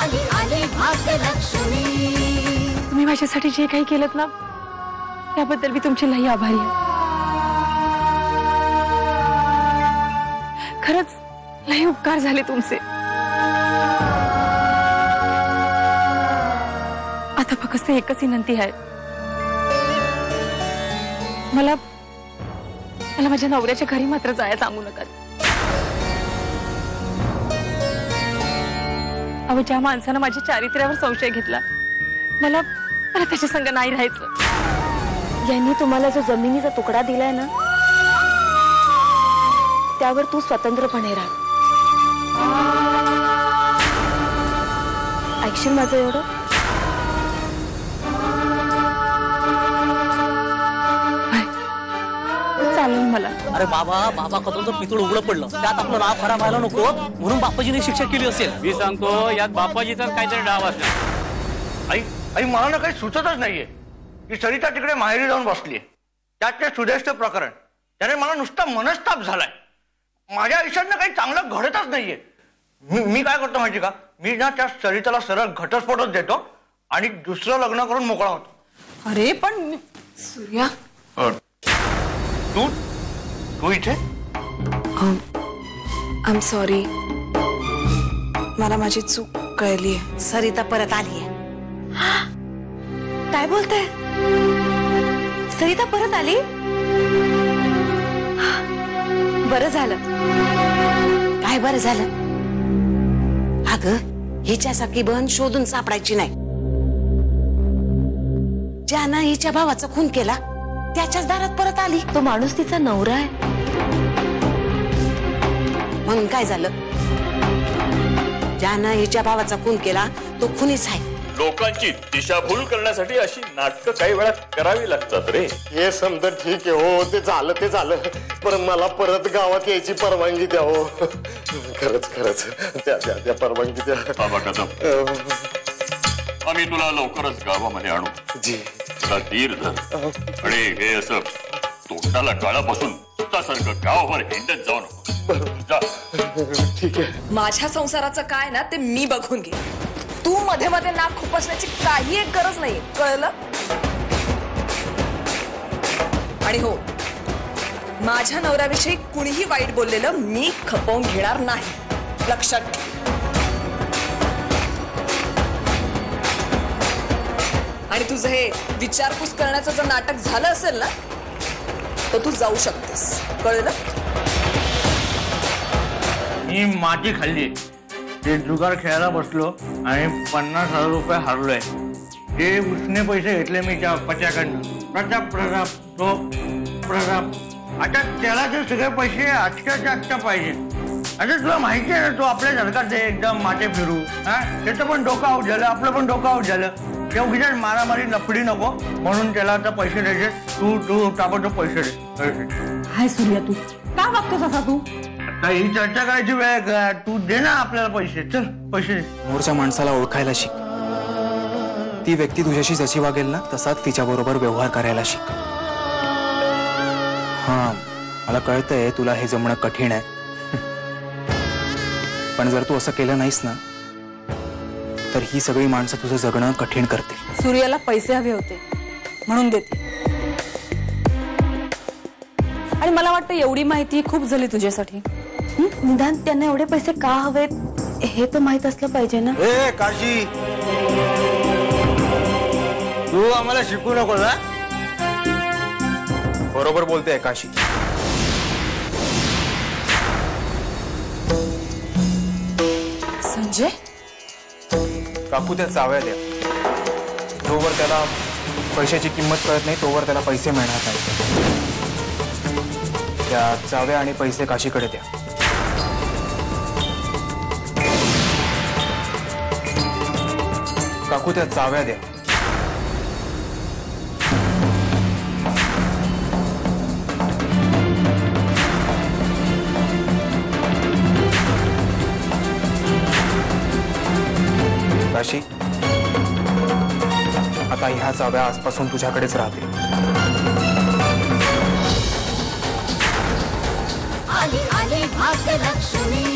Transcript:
आली आली भाग्यलक्ष्मी। तुम्ही माझ्यासाठी जे काही केलं ना त्याबद्दल मी तुमची लई आभारी आहे। खरंच लई उपकार झाले तुमचे। आता फक्त एकच विनंती आहे, मला माझ्या नवऱ्याच्या घरी मात्र जायला सांगू नका। अहो ज्या माणसानं माझ्या चारित्र्यावर संशय घेतला मला त्याच्या संग नाही राहायचं। यांनी तुम्हाला जो जमिनीचा तुकडा दिलाय ना त्यावर तू स्वतंत्रपणे राहा। ऐकशील माझं एवढं? चालेल मला। अरे बाबा कदमचं पितळ उघडं पडलं, त्यात आपलं नाव खराब व्हायला नको म्हणून बापाजीने शिक्षा केली असेल। मी सांगतो यात बापाजीचा काहीतरी डाव असणार। आई मला ना काही सुचतच नाहीये की सरिता तिकडे माहेरी जाऊन बसलीये, त्यात ते सुदेष्ट प्रकरण, त्याने मला नुसता मनस्ताप झालाय। माझ्या आयुष्यात ना काही चांगलं घडतच नाहीये। मी काय करतो माहिती का, मी ना त्या सरिताला सरळ घटस्फोटच देतो आणि दुसरं लग्न करून मोकळा होतो। अरे पण सूर्या, तू इथे? आय एम सॉरी, मला माझी चूक कळली आहे। सरिता परत आली आहे। काय बोलताय? सरिता परत आली? बरं झालं। काय बरं झालं? अगं हिच्यासारखी बहन शोधून सापडायची नाही। ज्यानं हिच्या भावाचा खून केला त्याच्याच दारात परत आली। तो माणूस तिचा नवरा आहे। म्हणून काय झालं? ज्यानं हिच्या भावाचा खून केला तो खुनीच आहे। लोकांची दिशाभूल करण्यासाठी अशी नाटकं काही वेळा करावी लागतात रे। हे समजा ठीक आहे हो, ते झालं पण मला परत गावात यायची परवानगी द्या हो। खरंच त्या परवानगी द्या बाबा कदम, आम्ही तुला लवकरच गावामध्ये आणू। जी तुला धीर धर आणि हे असं तोंडाला काळा बसून सारखं गावभर हिंडत जाऊ नको। जा। ठीक आहे। माझ्या संसाराचं काय ना ते मी बघून घे। तू मध्ये मध्ये नाक खुपसण्याची काही एक गरज नाही, कळलं? आणि हो, माझ्या नवऱ्याविषयी कुणीही वाईट बोललेलं मी खपवून घेणार नाही, लक्षात ठेव। आणि तुझं हे विचारपूस करण्याचं जर नाटक झालं असेल ना तर तू जाऊ शकतेस, कळलं? मी माती खाल्ली, ते जुगार खेळायला बसलो आणि 50,000 रुपये हारलोय। ते उसने पैसे घेतले मी त्या पच्याकडनं। प्रताप आता त्याला ते सगळे पैसे आजच्या आजच्या पाहिजे। आता तुला माहिती आहे ना, तो आपल्या सरकार ते एकदम माते फिरू, हा त्याचं पण डोकं आऊट झालं, आपलं पण डोकं आऊट झालं। तेव्हा उगीच मारामारी लफडी नको म्हणून त्याला आता पैसे द्यायचे। तू ताबडतोब पैसे दे। हाय सूर्या, तू का वागतोस असा? तू आता ही चर्चा करायची वेळ का? तू दे ना आपल्याला पैसे, चल पैसे दे। समोरच्या माणसाला ओळखायला शिक। ती व्यक्ती तुझ्याशी जशी वागेल ना तसाच तिच्या बरोबर व्यवहार करायला शिक। हा मला कळतंय तुला हे जमणं कठीण आहे, पण जर तू असं केलं नाहीस ना तर ही सगळी माणसं तुझं जगणं कठीण करतील। सूर्याला पैसे हवे होते म्हणून देते, आणि मला वाटतं एवढी माहिती खूप झाली तुझ्यासाठी। निदान त्यांना एवढे पैसे का हवेत हे तर माहित असलं पाहिजे ना। ए काशी, तू आम्हाला शिकू नको ना। बरोबर बोलते काशी। संजय, काकू त्या चाव्या द्या। जोवर त्याला पैशाची किंमत कळत नाही तोवर त्याला पैसे मिळणार नाही। त्या चाव्या आणि पैसे काशीकडे द्या। काकू त्या चाव्या द्या। काशी, आता ह्या चाव्या आजपासून तुझ्याकडेच राहतील। आली आली भाग्यलक्ष्मी।